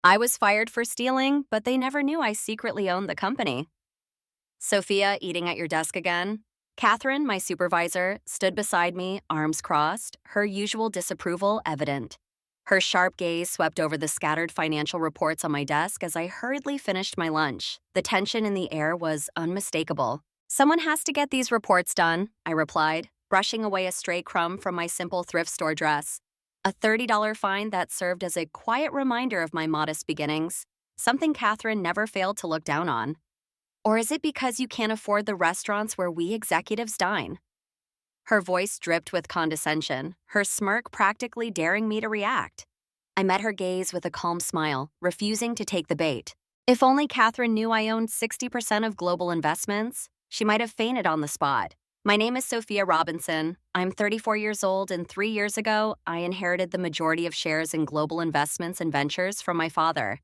I was fired for stealing, but they never knew I secretly owned the company. Sophia, eating at your desk again? Catherine, my supervisor, stood beside me, arms crossed, her usual disapproval evident. Her sharp gaze swept over the scattered financial reports on my desk as I hurriedly finished my lunch. The tension in the air was unmistakable. Someone has to get these reports done, I replied, brushing away a stray crumb from my simple thrift store dress. A $30 fine that served as a quiet reminder of my modest beginnings, something Catherine never failed to look down on. Or is it because you can't afford the restaurants where we executives dine? Her voice dripped with condescension, her smirk practically daring me to react. I met her gaze with a calm smile, refusing to take the bait. If only Catherine knew I owned 60% of global investments, she might have fainted on the spot. My name is Sophia Robinson. I'm 34 years old, and 3 years ago, I inherited the majority of shares in global investments and ventures from my father.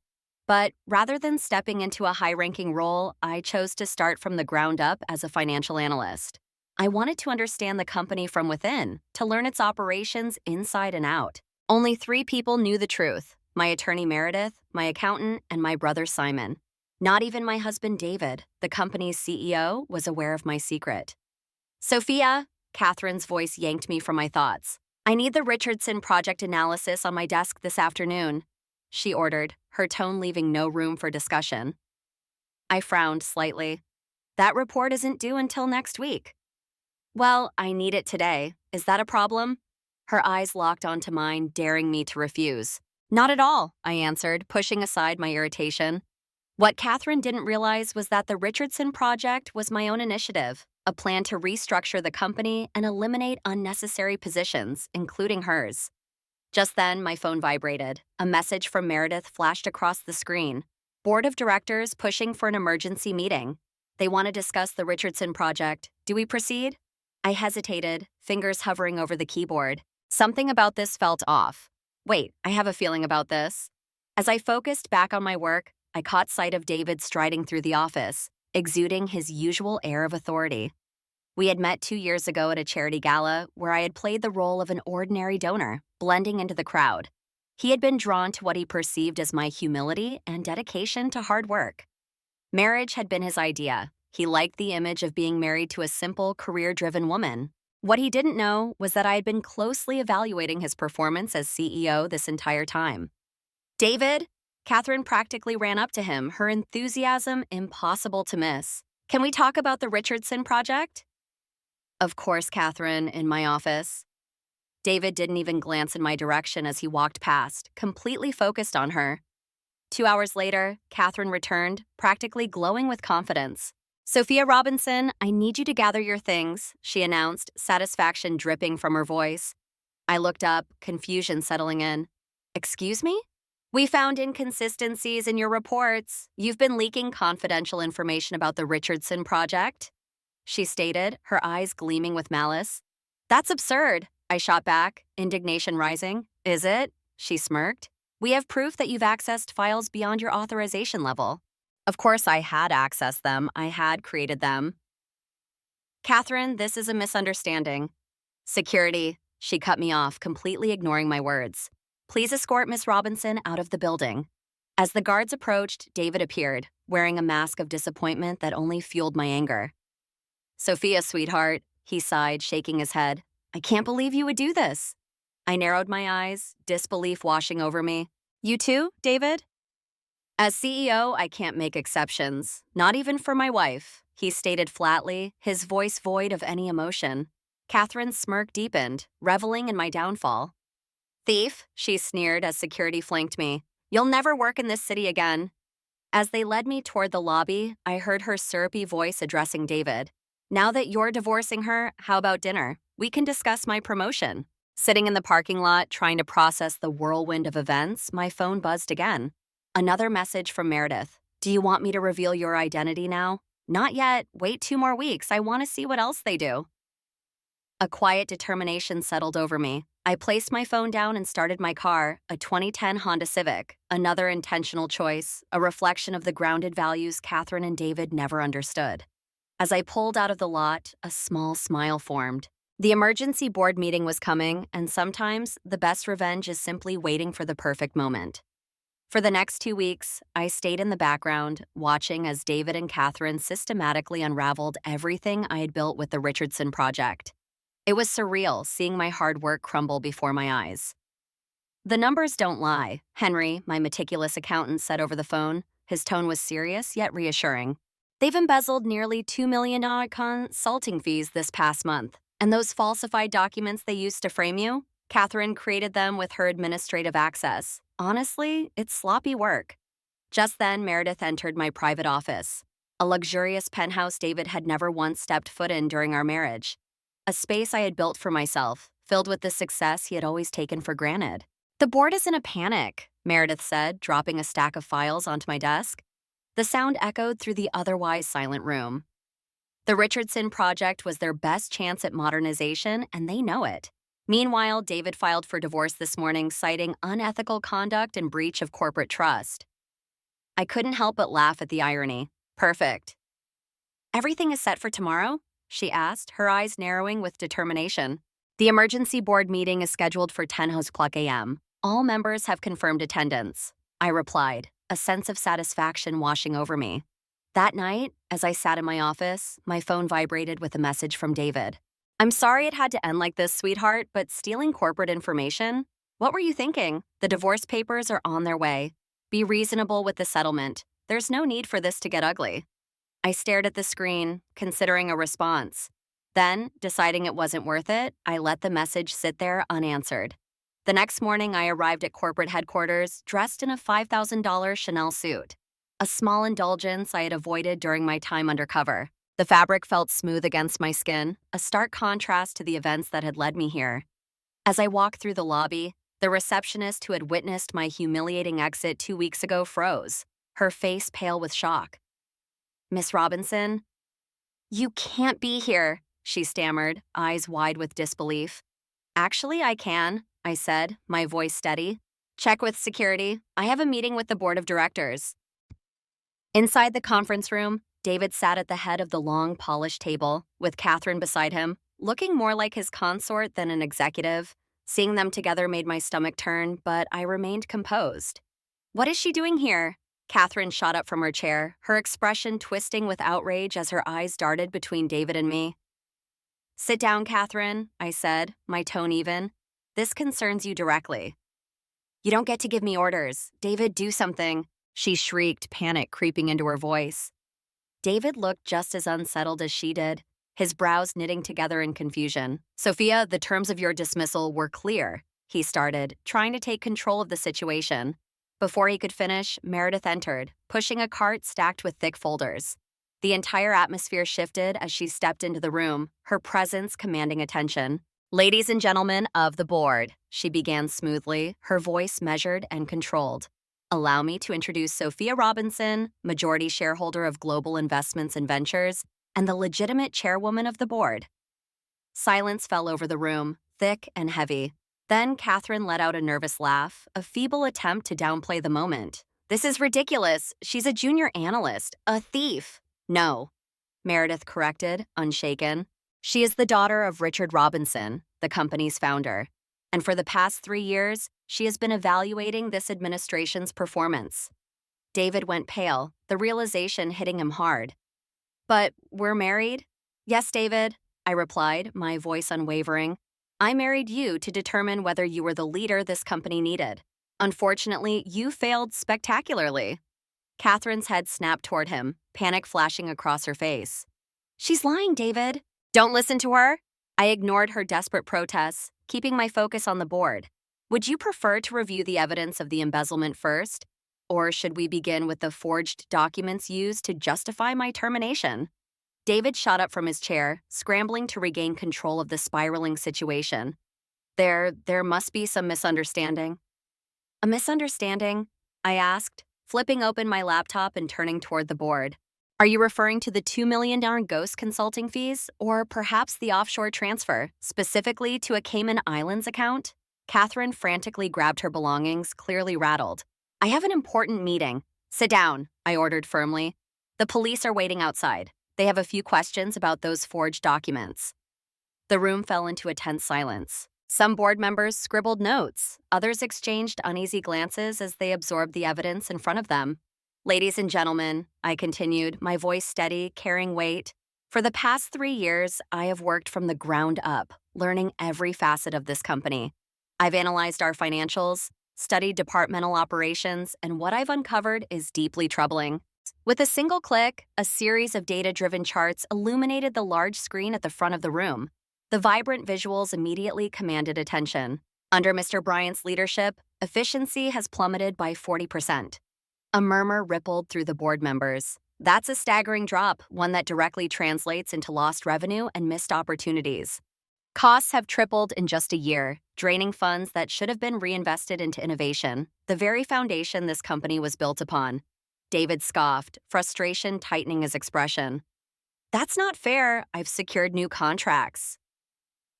But rather than stepping into a high-ranking role, I chose to start from the ground up as a financial analyst. I wanted to understand the company from within, to learn its operations inside and out. Only 3 people knew the truth: my attorney Meredith, my accountant, and my brother Simon. Not even my husband David, the company's CEO, was aware of my secret. Sophia, Catherine's voice yanked me from my thoughts. I need the Richardson project analysis on my desk this afternoon, she ordered, her tone leaving no room for discussion. I frowned slightly. That report isn't due until next week. Well, I need it today. Is that a problem? Her eyes locked onto mine, daring me to refuse. Not at all, I answered, pushing aside my irritation. What Catherine didn't realize was that the Richardson project was my own initiative, a plan to restructure the company and eliminate unnecessary positions, including hers. Just then, my phone vibrated. A message from Meredith flashed across the screen. Board of Directors pushing for an emergency meeting. They want to discuss the Richardson project. Do we proceed? I hesitated, fingers hovering over the keyboard. Something about this felt off. Wait, I have a feeling about this. As I focused back on my work, I caught sight of David striding through the office, exuding his usual air of authority. We had met 2 years ago at a charity gala where I had played the role of an ordinary donor, blending into the crowd. He had been drawn to what he perceived as my humility and dedication to hard work. Marriage had been his idea. He liked the image of being married to a simple, career-driven woman. What he didn't know was that I had been closely evaluating his performance as CEO this entire time. David? Catherine practically ran up to him, her enthusiasm impossible to miss. Can we talk about the Richardson project? Of course, Catherine, in my office. David didn't even glance in my direction as he walked past, completely focused on her. 2 hours later, Catherine returned, practically glowing with confidence. Sophia Robinson, I need you to gather your things, she announced, satisfaction dripping from her voice. I looked up, confusion settling in. Excuse me? We found inconsistencies in your reports. You've been leaking confidential information about the Richardson project, she stated, her eyes gleaming with malice. That's absurd, I shot back, indignation rising. Is it? She smirked. We have proof that you've accessed files beyond your authorization level. Of course I had accessed them. I had created them. Catherine, this is a misunderstanding. Security, she cut me off, completely ignoring my words. Please escort Miss Robinson out of the building. As the guards approached, David appeared, wearing a mask of disappointment that only fueled my anger. Sophia, sweetheart, he sighed, shaking his head. I can't believe you would do this. I narrowed my eyes, disbelief washing over me. You too, David? As CEO, I can't make exceptions, not even for my wife, he stated flatly, his voice void of any emotion. Catherine's smirk deepened, reveling in my downfall. Thief, she sneered as security flanked me. You'll never work in this city again. As they led me toward the lobby, I heard her syrupy voice addressing David. Now that you're divorcing her, how about dinner? We can discuss my promotion. Sitting in the parking lot, trying to process the whirlwind of events, my phone buzzed again. Another message from Meredith. Do you want me to reveal your identity now? Not yet. Wait 2 more weeks. I want to see what else they do. A quiet determination settled over me. I placed my phone down and started my car, a 2010 Honda Civic, another intentional choice, a reflection of the grounded values Catherine and David never understood. As I pulled out of the lot, a small smile formed. The emergency board meeting was coming, and sometimes the best revenge is simply waiting for the perfect moment. For the next 2 weeks, I stayed in the background, watching as David and Catherine systematically unraveled everything I had built with the Richardson Project. It was surreal seeing my hard work crumble before my eyes. The numbers don't lie, Henry, my meticulous accountant, said over the phone. His tone was serious yet reassuring. They've embezzled nearly $2 million consulting fees this past month. And those falsified documents they used to frame you? Catherine created them with her administrative access. Honestly, it's sloppy work. Just then, Meredith entered my private office, a luxurious penthouse David had never once stepped foot in during our marriage. A space I had built for myself, filled with the success he had always taken for granted. The board is in a panic, Meredith said, dropping a stack of files onto my desk. The sound echoed through the otherwise silent room. The Richardson Project was their best chance at modernization, and they know it. Meanwhile, David filed for divorce this morning, citing unethical conduct and breach of corporate trust. I couldn't help but laugh at the irony. Perfect. Everything is set for tomorrow? She asked, her eyes narrowing with determination. The emergency board meeting is scheduled for 10:00 a.m. All members have confirmed attendance, I replied, a sense of satisfaction washing over me. That night, as I sat in my office, my phone vibrated with a message from David. I'm sorry it had to end like this, sweetheart, but stealing corporate information? What were you thinking? The divorce papers are on their way. Be reasonable with the settlement. There's no need for this to get ugly. I stared at the screen, considering a response. Then, deciding it wasn't worth it, I let the message sit there unanswered. The next morning, I arrived at corporate headquarters dressed in a $5,000 Chanel suit, a small indulgence I had avoided during my time undercover. The fabric felt smooth against my skin, a stark contrast to the events that had led me here. As I walked through the lobby, the receptionist who had witnessed my humiliating exit 2 weeks ago froze, her face pale with shock. Miss Robinson? You can't be here, she stammered, eyes wide with disbelief. Actually, I can, I said, my voice steady. Check with security. I have a meeting with the board of directors. Inside the conference room, David sat at the head of the long, polished table, with Catherine beside him, looking more like his consort than an executive. Seeing them together made my stomach turn, but I remained composed. What is she doing here? Catherine shot up from her chair, her expression twisting with outrage as her eyes darted between David and me. Sit down, Catherine, I said, my tone even. This concerns you directly. You don't get to give me orders. David, do something, she shrieked, panic creeping into her voice. David looked just as unsettled as she did, his brows knitting together in confusion. Sophia, the terms of your dismissal were clear, he started, trying to take control of the situation. Before he could finish, Meredith entered, pushing a cart stacked with thick folders. The entire atmosphere shifted as she stepped into the room, her presence commanding attention. Ladies and gentlemen of the board, she began smoothly, her voice measured and controlled. Allow me to introduce Sophia Robinson, majority shareholder of Global Investments and Ventures, and the legitimate chairwoman of the board. Silence fell over the room, thick and heavy. Then Catherine let out a nervous laugh, a feeble attempt to downplay the moment. This is ridiculous. She's a junior analyst, a thief. No, Meredith corrected, unshaken. She is the daughter of Richard Robinson, the company's founder. And for the past 3 years, she has been evaluating this administration's performance. David went pale, the realization hitting him hard. But we're married? Yes, David, I replied, my voice unwavering. I married you to determine whether you were the leader this company needed. Unfortunately, you failed spectacularly. Catherine's head snapped toward him, panic flashing across her face. She's lying, David. Don't listen to her. I ignored her desperate protests, keeping my focus on the board. Would you prefer to review the evidence of the embezzlement first? Or should we begin with the forged documents used to justify my termination? David shot up from his chair, scrambling to regain control of the spiraling situation. There must be some misunderstanding. A misunderstanding? I asked, flipping open my laptop and turning toward the board. Are you referring to the $2 million ghost consulting fees, or perhaps the offshore transfer, specifically to a Cayman Islands account? Catherine frantically grabbed her belongings, clearly rattled. I have an important meeting. Sit down, I ordered firmly. The police are waiting outside. They have a few questions about those forged documents. The room fell into a tense silence. Some board members scribbled notes, others exchanged uneasy glances as they absorbed the evidence in front of them. Ladies and gentlemen, I continued, my voice steady, carrying weight. For the past 3 years, I have worked from the ground up, learning every facet of this company. I've analyzed our financials, studied departmental operations, and what I've uncovered is deeply troubling. With a single click, a series of data-driven charts illuminated the large screen at the front of the room. The vibrant visuals immediately commanded attention. Under Mr. Bryant's leadership, efficiency has plummeted by 40%. A murmur rippled through the board members. That's a staggering drop, one that directly translates into lost revenue and missed opportunities. Costs have tripled in just a year, draining funds that should have been reinvested into innovation, the very foundation this company was built upon. David scoffed, frustration tightening his expression. That's not fair. I've secured new contracts.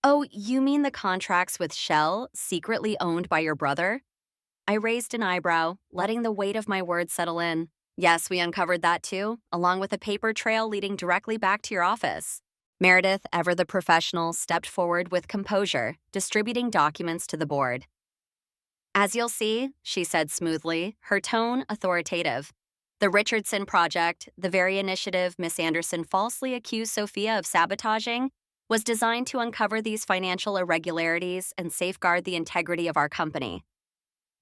Oh, you mean the contracts with Shell, secretly owned by your brother? I raised an eyebrow, letting the weight of my words settle in. Yes, we uncovered that too, along with a paper trail leading directly back to your office. Meredith, ever the professional, stepped forward with composure, distributing documents to the board. As you'll see, she said smoothly, her tone authoritative. The Richardson Project, the very initiative Miss Anderson falsely accused Sophia of sabotaging, was designed to uncover these financial irregularities and safeguard the integrity of our company.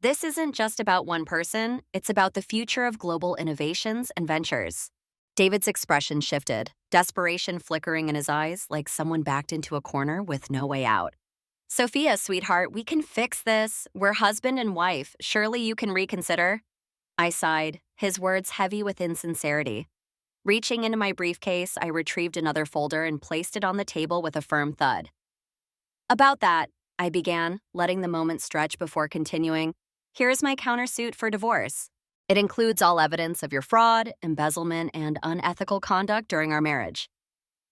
This isn't just about one person, it's about the future of global innovations and ventures. David's expression shifted, desperation flickering in his eyes like someone backed into a corner with no way out. Sophia, sweetheart, we can fix this. We're husband and wife. Surely you can reconsider? I sighed, his words heavy with insincerity. Reaching into my briefcase, I retrieved another folder and placed it on the table with a firm thud. About that, I began, letting the moment stretch before continuing. Here's my countersuit for divorce. It includes all evidence of your fraud, embezzlement, and unethical conduct during our marriage.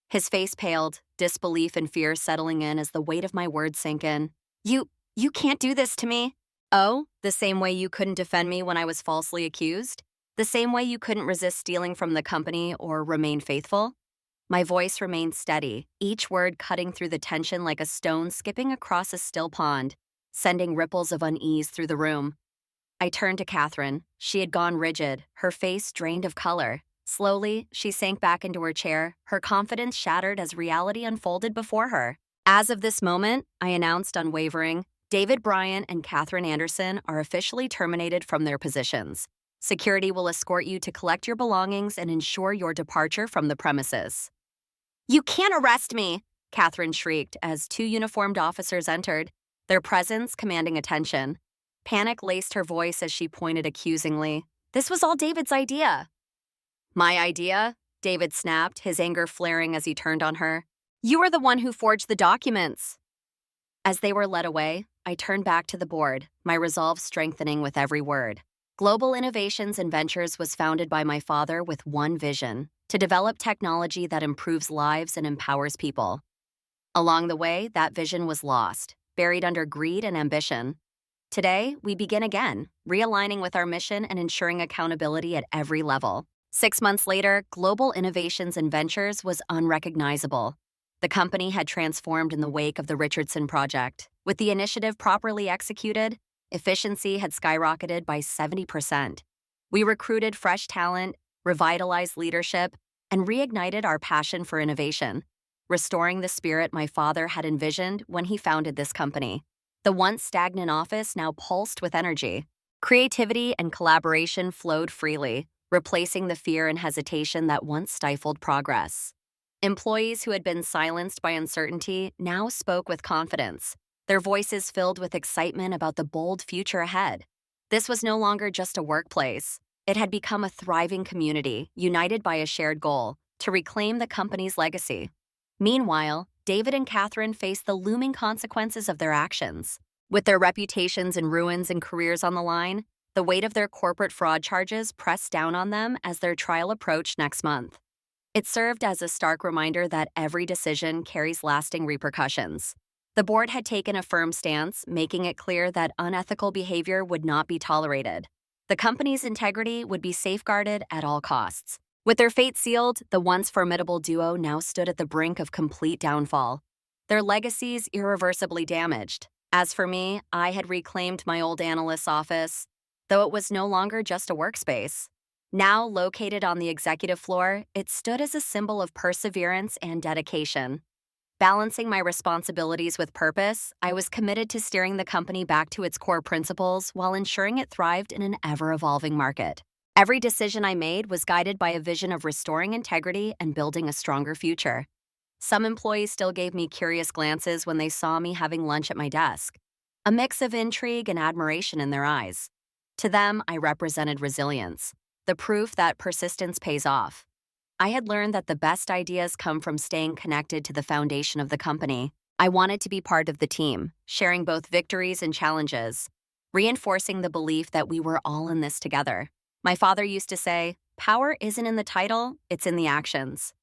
His face paled, disbelief and fear settling in as the weight of my words sank in. You can't do this to me. Oh, the same way you couldn't defend me when I was falsely accused? The same way you couldn't resist stealing from the company or remain faithful? My voice remained steady, each word cutting through the tension like a stone skipping across a still pond, sending ripples of unease through the room. I turned to Catherine. She had gone rigid, her face drained of color. Slowly, she sank back into her chair, her confidence shattered as reality unfolded before her. As of this moment, I announced unwavering, David Bryant and Catherine Anderson are officially terminated from their positions. Security will escort you to collect your belongings and ensure your departure from the premises. You can't arrest me, Catherine shrieked as 2 uniformed officers entered, their presence commanding attention. Panic laced her voice as she pointed accusingly. This was all David's idea. My idea? David snapped, his anger flaring as he turned on her. You are the one who forged the documents. As they were led away, I turned back to the board, my resolve strengthening with every word. Global Innovations and Ventures was founded by my father with one vision, to develop technology that improves lives and empowers people. Along the way, that vision was lost, buried under greed and ambition. Today, we begin again, realigning with our mission and ensuring accountability at every level. 6 months later, Global Innovations and Ventures was unrecognizable. The company had transformed in the wake of the Richardson Project. With the initiative properly executed, efficiency had skyrocketed by 70%. We recruited fresh talent, revitalized leadership, and reignited our passion for innovation, restoring the spirit my father had envisioned when he founded this company. The once stagnant office now pulsed with energy. Creativity and collaboration flowed freely, replacing the fear and hesitation that once stifled progress. Employees who had been silenced by uncertainty now spoke with confidence, their voices filled with excitement about the bold future ahead. This was no longer just a workplace. It had become a thriving community, united by a shared goal, to reclaim the company's legacy. Meanwhile, David and Catherine faced the looming consequences of their actions. With their reputations in ruins and careers on the line, the weight of their corporate fraud charges pressed down on them as their trial approached next month. It served as a stark reminder that every decision carries lasting repercussions. The board had taken a firm stance, making it clear that unethical behavior would not be tolerated. The company's integrity would be safeguarded at all costs. With their fate sealed, the once formidable duo now stood at the brink of complete downfall. their legacies irreversibly damaged. As for me, I had reclaimed my old analyst's office, though it was no longer just a workspace. Now located on the executive floor, it stood as a symbol of perseverance and dedication. Balancing my responsibilities with purpose, I was committed to steering the company back to its core principles while ensuring it thrived in an ever-evolving market. Every decision I made was guided by a vision of restoring integrity and building a stronger future. Some employees still gave me curious glances when they saw me having lunch at my desk, a mix of intrigue and admiration in their eyes. To them, I represented resilience, the proof that persistence pays off. I had learned that the best ideas come from staying connected to the foundation of the company. I wanted to be part of the team, sharing both victories and challenges, reinforcing the belief that we were all in this together. My father used to say, "Power isn't in the title, it's in the actions."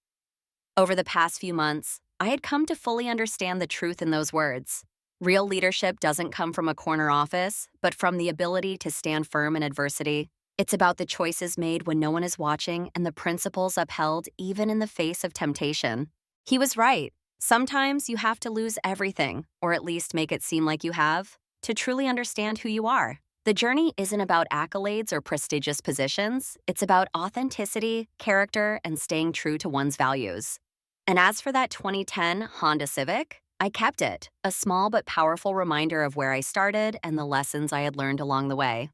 Over the past few months, I had come to fully understand the truth in those words. Real leadership doesn't come from a corner office, but from the ability to stand firm in adversity. It's about the choices made when no one is watching and the principles upheld even in the face of temptation. He was right. Sometimes you have to lose everything, or at least make it seem like you have, to truly understand who you are. The journey isn't about accolades or prestigious positions. It's about authenticity, character, and staying true to one's values. And as for that 2010 Honda Civic, I kept it, a small but powerful reminder of where I started and the lessons I had learned along the way.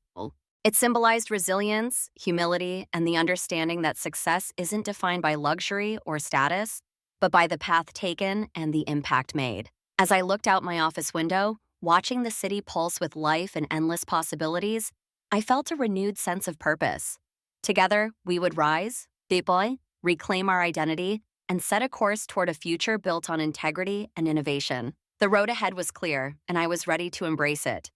It symbolized resilience, humility, and the understanding that success isn't defined by luxury or status, but by the path taken and the impact made. As I looked out my office window, watching the city pulse with life and endless possibilities, I felt a renewed sense of purpose. Together, we would rise, deploy, reclaim our identity, and set a course toward a future built on integrity and innovation. The road ahead was clear, and I was ready to embrace it.